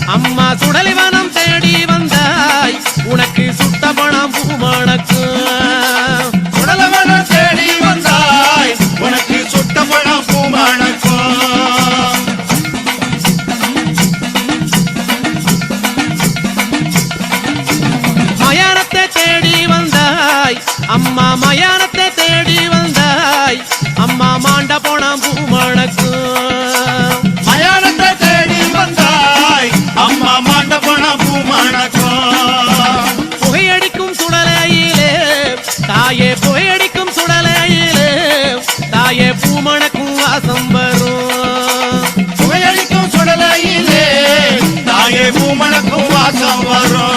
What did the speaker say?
அம்மா சுடலிவனம் தேடி வந்தாய் உனக்கு சுட்ட பணம் பூமணக்கும் சுடலிவனம் தேடி வந்தாய் உனக்கு சுட்ட பணம் பூமணக்கும் மயானத்தை தேடி வந்தாய் அம்மா மயானத்தை தேடி வந்தாய் அம்மா மாண்ட போனாம் பூமணக்கும் மயானத்தை தேடி வந்தாய் அம்மா மாண்ட போனாம் பூமணக்கும் புகையடிக்கும் சுடலையிலே தாயே புகையடிக்கும் சுடலையிலே தாயே பூமணக்கும் வாசம் வரும் புகையடிக்கும் சுடலையிலே தாயே பூமணக்கும் வாசம் வரும்